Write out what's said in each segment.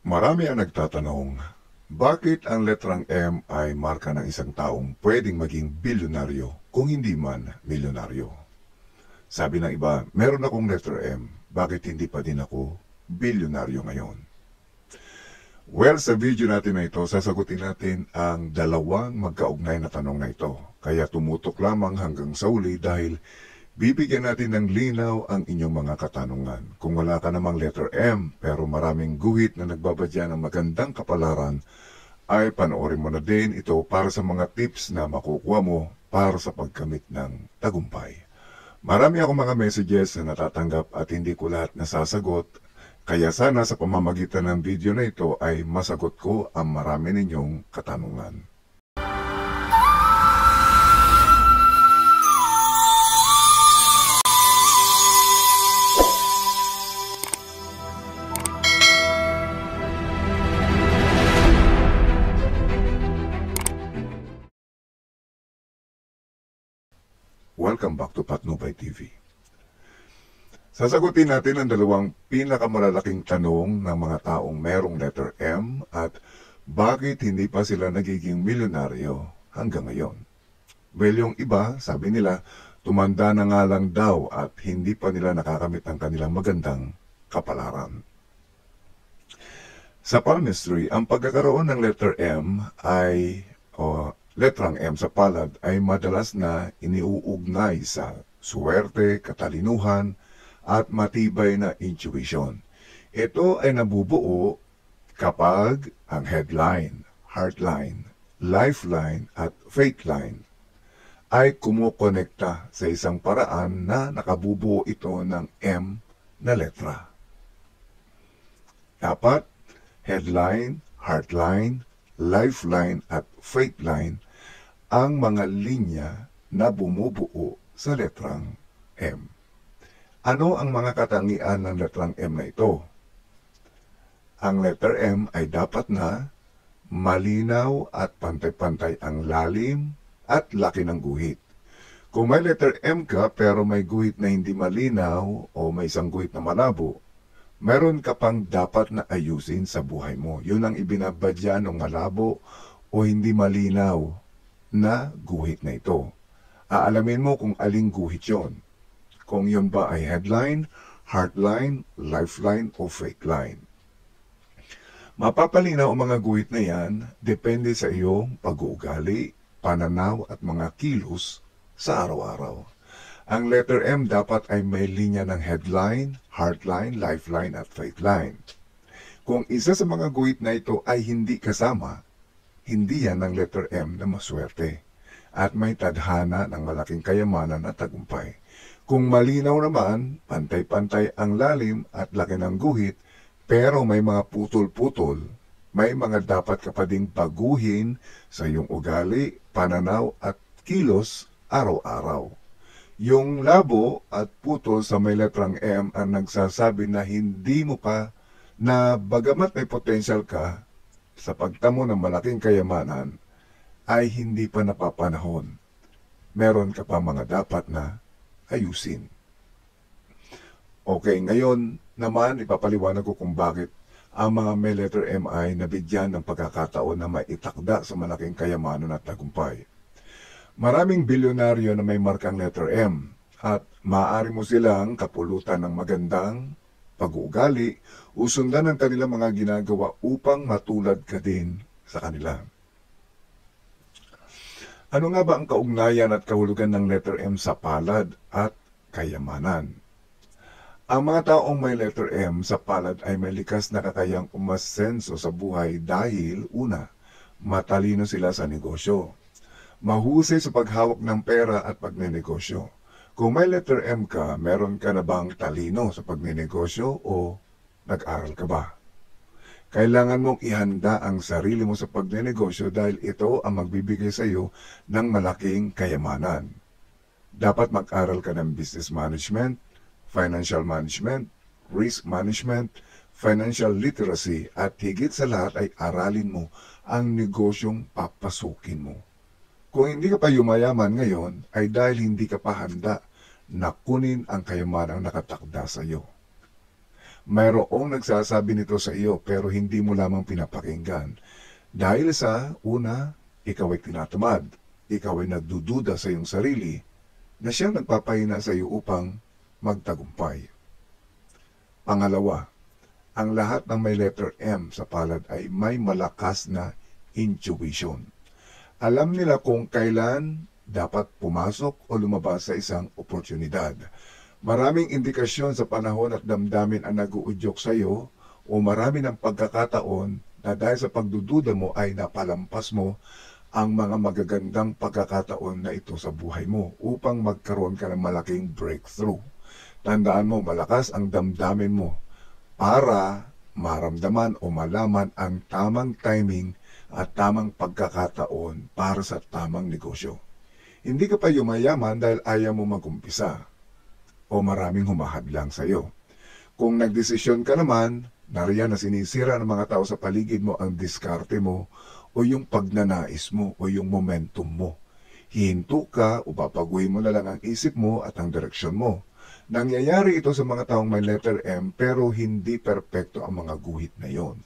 Marami ang nagtatanong, bakit ang letrang M ay marka ng isang taong pwedeng maging bilyonaryo kung hindi man milyonaryo? Sabi ng iba, meron akong letter M, bakit hindi pa din ako bilyonaryo ngayon? Well, sa video natin na ito, sasagutin natin ang dalawang magkaugnay na tanong na ito. Kaya tumutok lamang hanggang sa uli dahil bibigyan natin ng linaw ang inyong mga katanungan. Kung wala ka namang letter M pero maraming guhit na nagbabadya ng magandang kapalaran, ay panoorin mo na din ito para sa mga tips na makukuha mo para sa pagkamit ng tagumpay. Marami akong mga messages na natatanggap at hindi ko lahat nasasagot, kaya sana sa pamamagitan ng video na ito ay masagot ko ang marami ninyong katanungan. Welcome back to Patnubay TV. Sasagutin natin ang dalawang pinakamalalaking tanong ng mga taong merong letter M at bakit hindi pa sila nagiging milyonaryo hanggang ngayon. Well, yung iba, sabi nila, tumanda na nga lang daw at hindi pa nila nakakamit ang kanilang magandang kapalaran. Sa palmistry, ang pagkakaroon ng letter M letrang M sa palad ay madalas na iniuugnay sa suwerte, katalinuhan, at matibay na intuition. Ito ay nabubuo kapag ang headline, heartline, lifeline, at fateline ay kumukonekta sa isang paraan na nakabubuo ito ng M na letra. Dapat, headline, heartline, lifeline, at fateline ang mga linya na bumubuo sa letrang M. Ano ang mga katangian ng letrang M na ito? Ang letter M ay dapat na malinaw at pantay-pantay ang lalim at laki ng guhit. Kung may letter M ka pero may guhit na hindi malinaw o may isang guhit na malabo, meron ka pang dapat na ayusin sa buhay mo. Yun ang ibinabadya ng malabo o hindi malinaw na guhit na ito. Aalamin mo kung aling guhit yon. Kung yun ba ay headline, heartline, lifeline, o fateline. Mapapalinaw ang mga guhit na yan depende sa iyong pag-uugali, pananaw at mga kilos sa araw-araw. Ang letter M dapat ay may linya ng headline, heartline, lifeline at fateline. Kung isa sa mga guhit na ito ay hindi kasama, hindi yan ang letter M na maswerte at may tadhana ng malaking kayamanan at tagumpay. Kung malinaw naman, pantay-pantay ang lalim at laki ng guhit, pero may mga putol-putol, may mga dapat ka pa ding baguhin sa iyong ugali, pananaw at kilos araw-araw. Yung labo at putol sa may letrang M ang nagsasabi na hindi mo pa na bagamat may potensyal ka sa pagtamo ng malaking kayamanan, ay hindi pa napapanahon. Meron ka pa mga dapat na ayusin. Okay, ngayon naman ipapaliwanag ko kung bakit ang mga may letter M ay nabigyan ng pagkakataon na maitakda sa malaking kayamanan at tagumpay. Maraming bilyonaryo na may markang letter M at maaari mo silang kapulutan ng magandang pag-uugali o sundan ang kanilang mga ginagawa upang matulad ka din sa kanila. Ano nga ba ang kaugnayan at kahulugan ng letter M sa palad at kayamanan? Ang mga taong may letter M sa palad ay may likas na kakayang umasenso sa buhay dahil, una, matalino sila sa negosyo. Mahusay sa paghawak ng pera at pagnenegosyo. Kung may letter M ka, meron ka na bang talino sa pagnenegosyo o nag-aral ka ba? Kailangan mong ihanda ang sarili mo sa pagnenegosyo dahil ito ang magbibigay sa iyo ng malaking kayamanan. Dapat mag-aral ka ng business management, financial management, risk management, financial literacy at higit sa lahat ay aralin mo ang negosyong papasukin mo. Kung hindi ka pa yumayaman ngayon ay dahil hindi ka pa handa na kunin ang kayamanang nakatakda sa iyo. Mayroong nagsasabi nito sa iyo pero hindi mo lamang pinapakinggan. Dahil sa una, ikaw ay tinatamad. Ikaw ay nagdududa sa iyong sarili na siyang nagpapahina sa iyo upang magtagumpay. Pangalawa, ang lahat ng may letter M sa palad ay may malakas na intuition. Alam nila kung kailan dapat pumasok o lumabas sa isang oportunidad. Maraming indikasyon sa panahon at damdamin ang nag-uudyok sa iyo o marami ng pagkakataon na dahil sa pagdududa mo ay napalampas mo ang mga magagandang pagkakataon na ito sa buhay mo upang magkaroon ka ng malaking breakthrough. Tandaan mo, malakas ang damdamin mo para maramdaman o malaman ang tamang timing at tamang pagkakataon para sa tamang negosyo. Hindi ka pa yumayaman dahil ayaw mo mag-umpisa o maraming humahadlang sa iyo. Kung nagdesisyon ka naman, nariyan na sinisira ng mga tao sa paligid mo ang diskarte mo o yung pagnanais mo o yung momentum mo. Hihinto ka o papaguhin mo na lang ang isip mo at ang direksyon mo. Nangyayari ito sa mga taong may letter M pero hindi perpekto ang mga guhit na yon.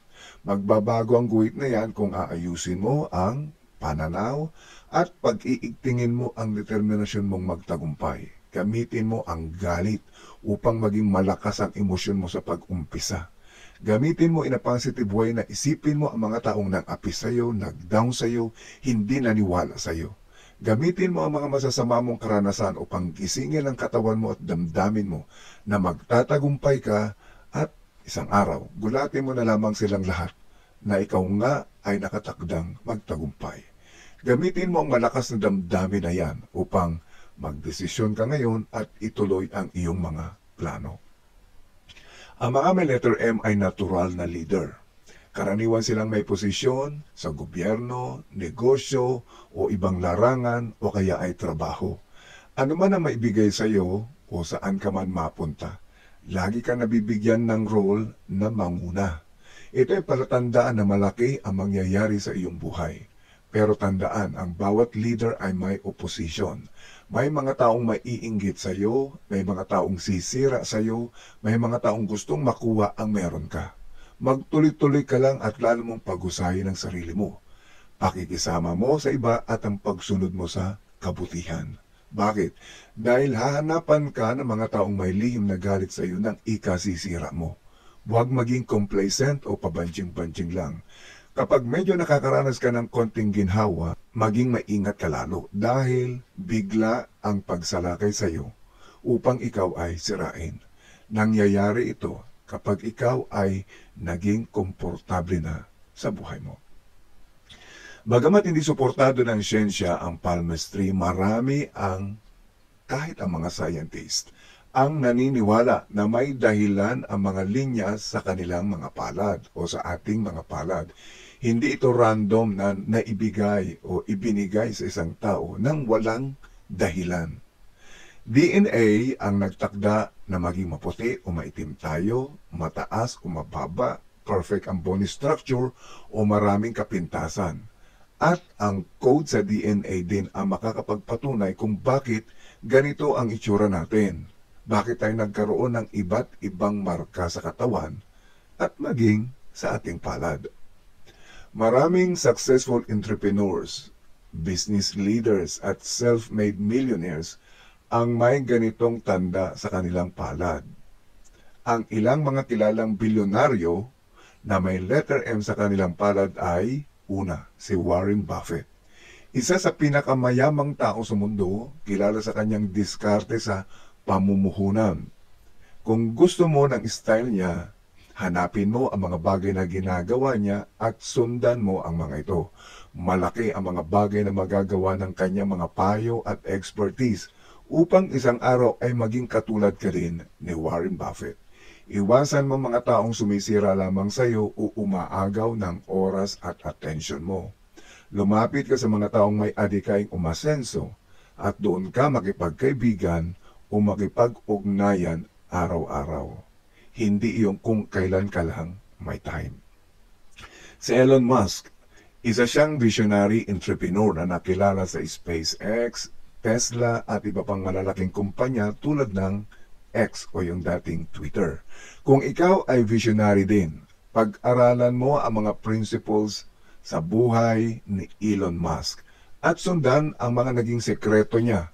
Magbabago ang guhit na yan kung aayusin mo ang pananaw at pag-iigtingin mo ang determinasyon mong magtagumpay. Gamitin mo ang galit upang maging malakas ang emosyon mo sa pag-umpisa. Gamitin mo in a positive way na isipin mo ang mga taong nag-api sa iyo, nag-down sa iyo, hindi naniwala sa iyo. Gamitin mo ang mga masasama mong karanasan upang gisingin ang katawan mo at damdamin mo na magtatagumpay ka at isang araw, gulatin mo na lamang silang lahat na ikaw nga ay nakatakdang magtagumpay. Gamitin mo ang malakas na damdamin na yan upang magdesisyon ka ngayon at ituloy ang iyong mga plano. Ang mga may letter M ay natural na leader. Karaniwan silang may posisyon sa gobyerno, negosyo, o ibang larangan o kaya ay trabaho. Ano man ang maibigay sa iyo o saan ka man mapunta, lagi ka nabibigyan ng role na manguna. Ito ay palatandaan na malaki ang mangyayari sa iyong buhay. Pero tandaan, ang bawat leader ay may opposition. May mga taong maiinggit sa iyo, may mga taong sisira sa iyo, may mga taong gustong makuha ang meron ka. Magtuloy-tuloy ka lang at lalo mong pag-usahin ang sarili mo. Pakikisama mo sa iba at ang pagsunod mo sa kabutihan. Bakit? Dahil hahanapan ka ng mga taong may lihim na galit sa iyo ng ikasisira mo. Huwag maging complacent o pabanjing-banjing lang. Kapag medyo nakakaranas ka ng konting ginhawa, maging maingat ka lalo dahil bigla ang pagsalakay sa iyo upang ikaw ay sirain. Nangyayari ito kapag ikaw ay naging komportable na sa buhay mo. Bagamat hindi suportado ng siyensya ang palmistry, marami kahit ang mga scientist, ang naniniwala na may dahilan ang mga linya sa kanilang mga palad o sa ating mga palad. Hindi ito random na naibigay o ibinigay sa isang tao nang walang dahilan. DNA ang nagtakda na maging maputi o maitim tayo, mataas o mababa, perfect ang bone structure o maraming kapintasan. At ang code sa DNA din ang makakapagpatunay kung bakit ganito ang itsura natin. Bakit tayo nagkaroon ng iba't ibang marka sa katawan at maging sa ating palad. Maraming successful entrepreneurs, business leaders at self-made millionaires ang may ganitong tanda sa kanilang palad. Ang ilang mga kilalang bilyonaryo na may letter M sa kanilang palad ay, una, si Warren Buffett. Isa sa pinakamayamang tao sa mundo, kilala sa kanyang diskarte sa pamumuhunan. Kung gusto mo ng style niya, hanapin mo ang mga bagay na ginagawa niya at sundan mo ang mga ito. Malaki ang mga bagay na magagawa ng kanyang mga payo at expertise upang isang araw ay maging katulad ka rin ni Warren Buffett. Iwasan mo mga taong sumisira lamang sa iyo o umaagaw ng oras at atensyon mo. Lumapit ka sa mga taong may adikaing umasenso at doon ka makipagkaibigan o makipag-ugnayan araw-araw. Hindi iyong kung kailan ka lang may time. Si Elon Musk, isa siyang visionary entrepreneur na nakilala sa SpaceX, Tesla at iba pang malalaking kumpanya tulad ng X o yung dating Twitter. Kung ikaw ay visionary din, pag-aralan mo ang mga principles sa buhay ni Elon Musk at sundan ang mga naging sekreto niya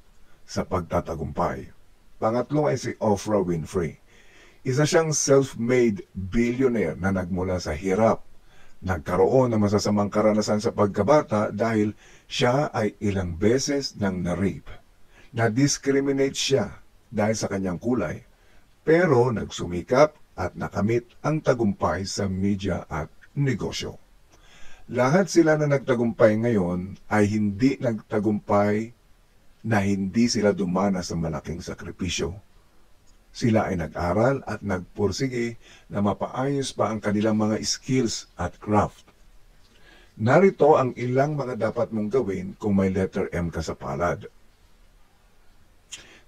sa pagtatagumpay. Pangatlo ay si Oprah Winfrey. Isa siyang self-made billionaire na nagmula sa hirap. Nagkaroon ng masasamang karanasan sa pagkabata dahil siya ay ilang beses nang na-rape. Na-discriminate siya dahil sa kanyang kulay, pero nagsumikap at nakamit ang tagumpay sa media at negosyo. Lahat sila na nagtagumpay ngayon ay hindi nagtagumpay na hindi sila dumanas sa malaking sakripisyo. Sila ay nag-aral at nagpursige na mapaayos pa ang kanilang mga skills at craft. Narito ang ilang mga dapat mong gawin kung may letter M ka sa palad.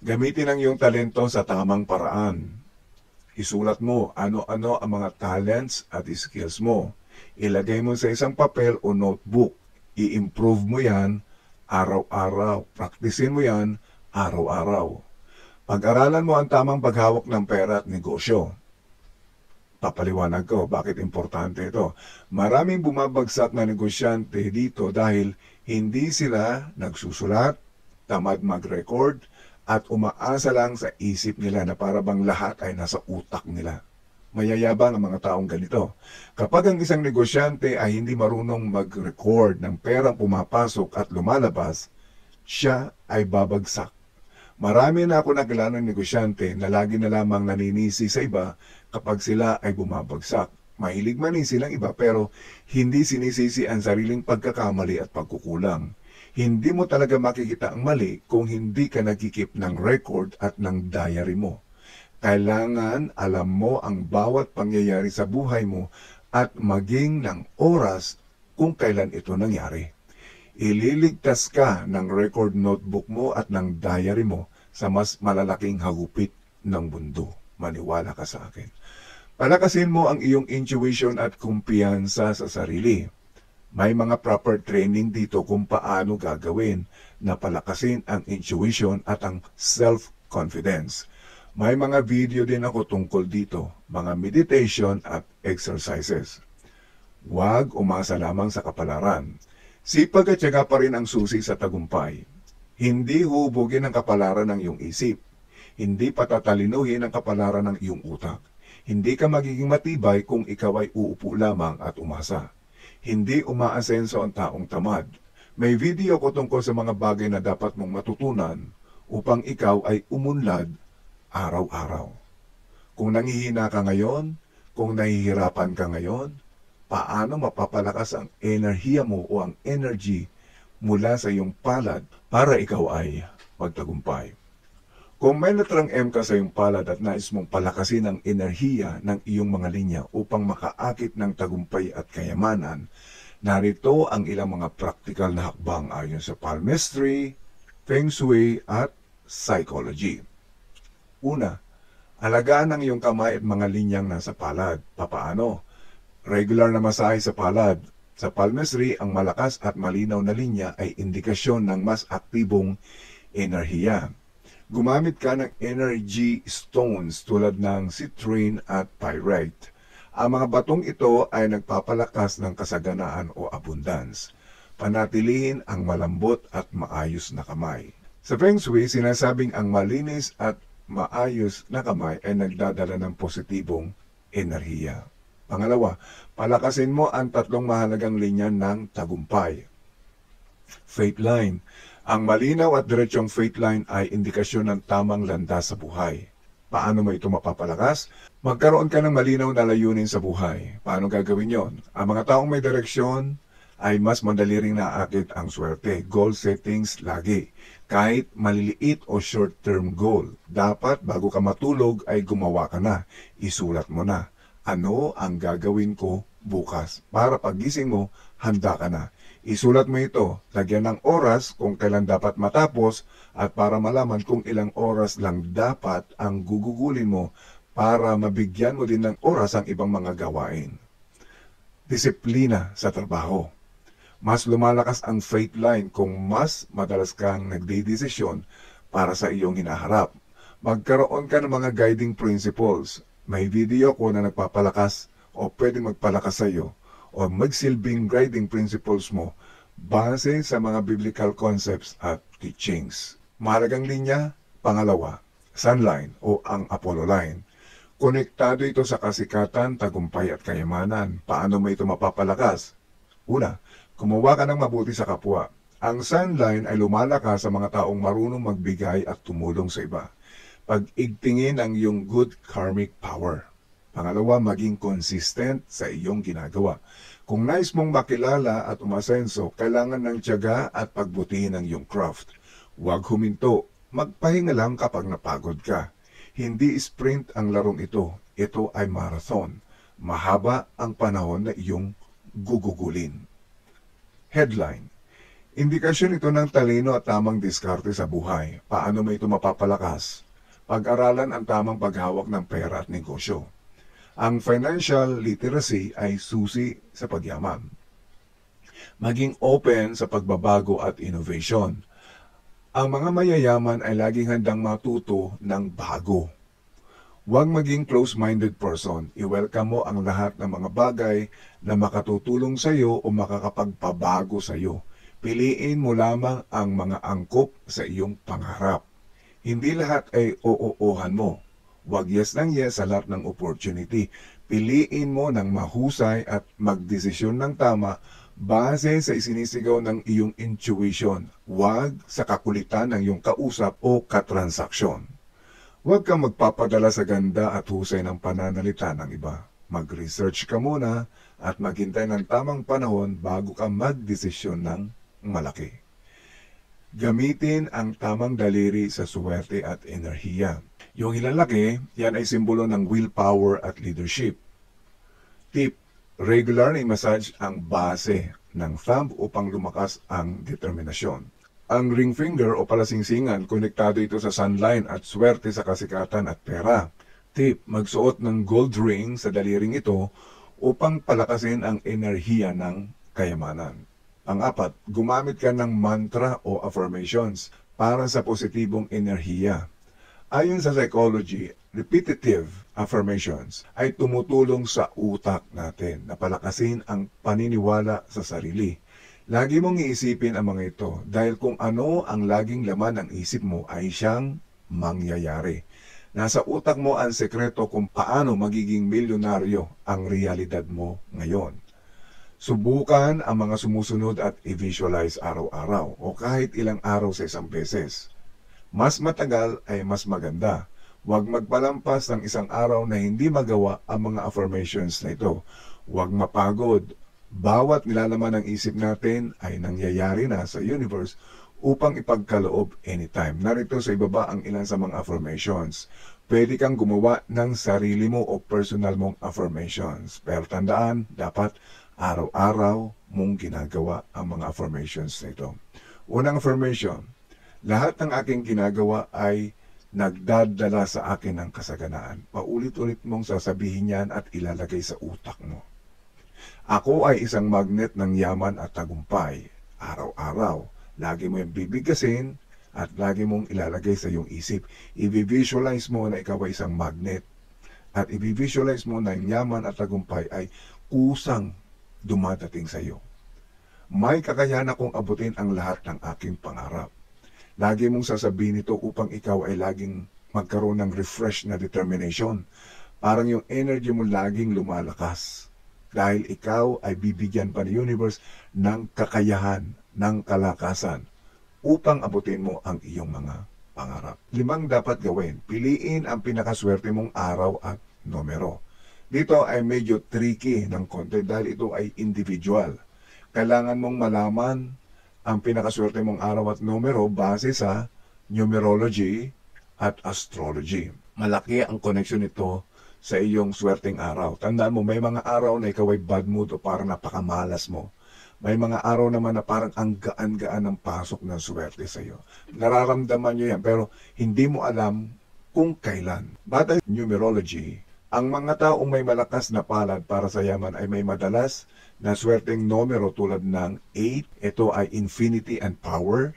Gamitin ang iyong talento sa tamang paraan. Isulat mo ano-ano ang mga talents at skills mo. Ilagay mo sa isang papel o notebook. I-improve mo yan araw-araw. Praktisin mo yan araw-araw. Pag-aralan mo ang tamang paghawak ng pera at negosyo. Papaliwanag ko bakit importante ito. Maraming bumabagsak na negosyante dito dahil hindi sila nagsusulat, tamad mag-record, at umaasa lang sa isip nila na para bang lahat ay nasa utak nila. Mayayabang ang mga taong ganito. Kapag ang isang negosyante ay hindi marunong mag-record ng perang pumapasok at lumalabas, siya ay babagsak. Marami na ako nakilalang negosyante na lagi na lamang naninisi sa iba kapag sila ay bumabagsak. Mahilig manisi lang iba pero hindi sinisisi ang sariling pagkakamali at pagkukulang. Hindi mo talaga makikita ang mali kung hindi ka nagkikip ng record at ng diary mo. Kailangan alam mo ang bawat pangyayari sa buhay mo at maging ng oras kung kailan ito nangyari. Ililigtas ka ng record notebook mo at ng diary mo sa mas malalaking hagupit ng mundo. Maniwala ka sa akin. Palakasin mo ang iyong intuition at kumpiyansa sa sarili. May mga proper training dito kung paano gagawin na palakasin ang intuition at ang self-confidence. May mga video din ako tungkol dito, mga meditation at exercises. Huwag umasa lamang sa kapalaran. Sipag at tiyaga pa rin ang susi sa tagumpay. Hindi hubugin ang kapalaran ng iyong isip. Hindi patatalinuhin ang kapalaran ng iyong utak. Hindi ka magiging matibay kung ikaw ay uupo lamang at umasa. Hindi umaasenso ang taong tamad. May video ko tungkol sa mga bagay na dapat mong matutunan upang ikaw ay umunlad araw-araw. Kung nanghihina ka ngayon, kung nahihirapan ka ngayon, paano mapapalakas ang enerhiya mo o ang energy mula sa iyong palad para ikaw ay magtagumpay. Kung may letrang M ka sa iyong palad at nais mong palakasin ang enerhiya ng iyong mga linya upang makaakit ng tagumpay at kayamanan, narito ang ilang mga praktikal na hakbang ayon sa palmistry, feng shui at psychology. Una, alagaan ang iyong kamay at mga linyang nasa palad. Papaano? Regular na masahe sa palad. Sa palmistry, ang malakas at malinaw na linya ay indikasyon ng mas aktibong enerhiya. Gumamit ka ng energy stones tulad ng citrine at pyrite. Ang mga batong ito ay nagpapalakas ng kasaganaan o abundance. Panatilihin ang malambot at maayos na kamay. Sa Feng Shui, sinasabing ang malinis at maayos na kamay ay nagdadala ng positibong enerhiya. Pangalawa, palakasin mo ang tatlong mahalagang linya ng tagumpay. Faith line. Ang malinaw at diretsyong faith line ay indikasyon ng tamang landas sa buhay. Paano mo ito mapapalakas? Magkaroon ka ng malinaw na layunin sa buhay. Paano gagawin yon? Ang mga taong may direksyon ay mas madali ring naakit ang swerte. Goal settings lagi. Kahit maliliit o short-term goal, dapat bago ka matulog ay gumawa ka na. Isulat mo na. Ano ang gagawin ko bukas? Para pagising mo, handa ka na. Isulat mo ito, lagyan ng oras kung kailan dapat matapos at para malaman kung ilang oras lang dapat ang gugugulin mo para mabigyan mo din ng oras ang ibang mga gawain. Disiplina sa trabaho. Mas lumalakas ang faith line kung mas madalas kang nagdedesisyon para sa iyong hinaharap. Magkaroon ka ng mga guiding principles. May video ko na nagpapalakas o pwedeng magpalakas sa iyo o magsilbing guiding principles mo base sa mga biblical concepts at teachings. Mahalagang linya, pangalawa, Sunline o ang Apollo Line. Konektado ito sa kasikatan, tagumpay at kayamanan. Paano mo ito mapapalakas? Una, gumawa ka ng mabuti sa kapwa. Ang Sunline ay lumalakas sa mga taong marunong magbigay at tumulong sa iba. Pag-igtingin ang iyong good karmic power. Pangalawa, maging consistent sa iyong ginagawa. Kung nais mong makilala at umasenso, kailangan ng tiyaga at pagbutihin ang iyong craft. Huwag huminto. Magpahinga lang kapag napagod ka. Hindi sprint ang larong ito. Ito ay marathon. Mahaba ang panahon na iyong gugugulin. Headline. Indikasyon ito ng talino at tamang diskarte sa buhay. Paano mo ito mapapalakas? Pag-aralan ang tamang paghawak ng pera at negosyo. Ang financial literacy ay susi sa pagyaman. Maging open sa pagbabago at innovation. Ang mga mayayaman ay laging handang matuto ng bago. Huwag maging close-minded person. I-welcome mo ang lahat ng mga bagay na makatutulong sa iyo o makakapagpabago sa iyo. Piliin mo lamang ang mga angkop sa iyong pangarap. Hindi lahat ay oo-ohan mo. Huwag yes ng yes sa lahat ng opportunity. Piliin mo ng mahusay at magdesisyon ng tama base sa isinisigaw ng iyong intuition. Huwag sa kakulitan ng iyong kausap o katransaksyon. Huwag kang magpapadala sa ganda at husay ng pananalita ng iba. Mag-research ka muna at maghintay ng tamang panahon bago ka magdesisyon ng malaki. Gamitin ang tamang daliri sa suwerte at enerhiya. Yung ilalaki, yan ay simbolo ng willpower at leadership. Tip, regular na massage ang base ng thumb upang lumakas ang determinasyon. Ang ring finger o palasingsingan, konektado ito sa sunline at swerte sa kasikatan at pera. Tip, magsuot ng gold ring sa daliring ito upang palakasin ang enerhiya ng kayamanan. Pang-apat, gumamit ka ng mantra o affirmations para sa positibong enerhiya. Ayon sa psychology, repetitive affirmations ay tumutulong sa utak natin na palakasin ang paniniwala sa sarili. Lagi mong iisipin ang mga ito dahil kung ano ang laging laman ng isip mo ay siyang mangyayari. Nasa utak mo ang sekreto kung paano magiging milyonaryo ang realidad mo ngayon. Subukan ang mga sumusunod at i-visualize araw-araw o kahit ilang araw sa isang beses. Mas matagal ay mas maganda. Huwag magpalampas ng isang araw na hindi magawa ang mga affirmations na ito. Huwag mapagod. Bawat nilalaman ng isip natin ay nangyayari na sa universe upang ipagkaloob anytime. Narito sa ibaba ang ilan sa mga affirmations. Pwede kang gumawa ng sarili mo o personal mong affirmations. Pero tandaan, dapat araw-araw mong ginagawa ang mga affirmations na ito. Unang affirmation, lahat ng aking ginagawa ay nagdadala sa akin ng kasaganaan. Paulit-ulit mong sasabihin yan at ilalagay sa utak mo. Ako ay isang magnet ng yaman at tagumpay. Araw-araw, lagi mo yung bibigkasin at lagi mong ilalagay sa iyong isip. I-visualize mo na ikaw ay isang magnet. At i-visualize mo na yung yaman at tagumpay ay kusang dumadating sa iyo. May kakayahan akong abutin ang lahat ng aking pangarap. Lagi mong sasabihin ito upang ikaw ay laging magkaroon ng refresh na determination. Parang yung energy mo laging lumalakas. Dahil ikaw ay bibigyan pa ng universe ng kakayahan, ng kalakasan upang abutin mo ang iyong mga pangarap. 5 dapat gawin. Piliin ang pinakaswerte mong araw at numero. Dito ay medyo tricky ng konti dahil ito ay individual. Kailangan mong malaman ang pinakaswerte mong araw at numero base sa numerology at astrology. Malaki ang connection nito sa iyong swerteng araw. Tandaan mo, may mga araw na ikaw ay bad mood o parang napakamalas mo. May mga araw naman na parang ang gaan-gaan ng pasok ng swerte sa iyo. Nararamdaman nyo yan pero hindi mo alam kung kailan. Batay sa numerology, ang mga taong may malakas na palad para sa yaman ay may madalas na swerteng numero tulad ng 8, ito ay infinity and power,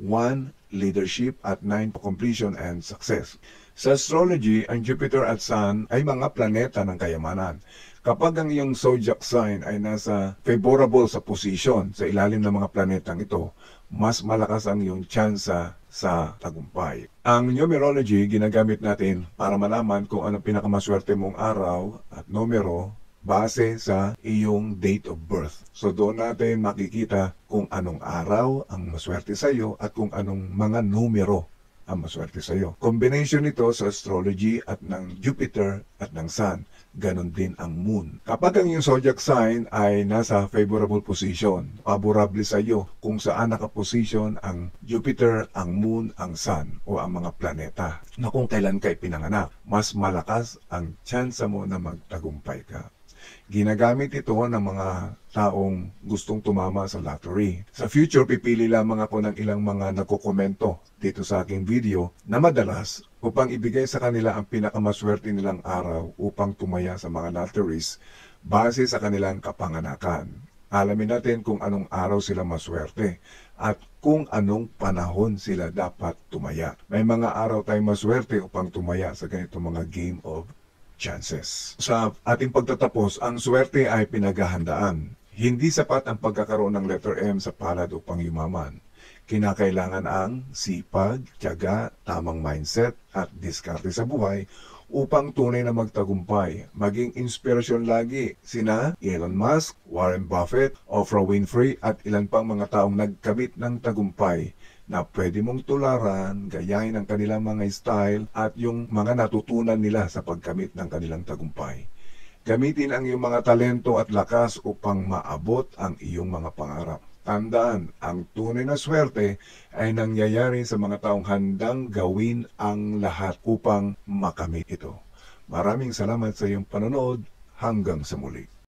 1, leadership, at 9, completion and success. Sa astrology, ang Jupiter at Sun ay mga planeta ng kayamanan. Kapag ang iyong zodiac sign ay nasa favorable sa position sa ilalim ng mga planetang ito, mas malakas ang iyong tsansa sa tagumpay. Ang numerology ginagamit natin para malaman kung ano pinakamaswerte mong araw at numero base sa iyong date of birth. So doon natin makikita kung anong araw ang maswerte sa iyo at kung anong mga numero ang maswerte sa iyo. Combination nito sa astrology at ng Jupiter at ng Sun. Ganon din ang Moon. Kapag ang iyong zodiac sign ay nasa favorable position, favorable sa iyo kung saan nakaposition ang Jupiter, ang Moon, ang Sun o ang mga planeta na kung kailan kay pinanganak, mas malakas ang tsansa mo na magtagumpay ka. Ginagamit ito ng mga taong gustong tumama sa lottery. Sa future, pipili lamang ako ng ilang mga nagkokomento dito sa aking video na madalas upang ibigay sa kanila ang pinakamaswerte nilang araw upang tumaya sa mga lotteries base sa kanilang kapanganakan. Alamin natin kung anong araw sila maswerte at kung anong panahon sila dapat tumaya. May mga araw tayong maswerte upang tumaya sa ganitong mga game of chances. Sa ating pagtatapos, ang swerte ay pinaghahandaan. Hindi sapat ang pagkakaroon ng letter M sa palad upang yumaman. Kinakailangan ang sipag, tiyaga, tamang mindset at diskarte sa buhay upang tunay na magtagumpay. Maging inspirasyon lagi sina Elon Musk, Warren Buffett, Oprah Winfrey at ilan pang mga taong nagkamit ng tagumpay na pwede mong tularan, gayahin ang kanilang mga style at yung mga natutunan nila sa pagkamit ng kanilang tagumpay. Gamitin ang iyong mga talento at lakas upang maabot ang iyong mga pangarap. Tandaan, ang tunay na swerte ay nangyayari sa mga taong handang gawin ang lahat upang makamit ito. Maraming salamat sa iyong panonood. Hanggang sa muli.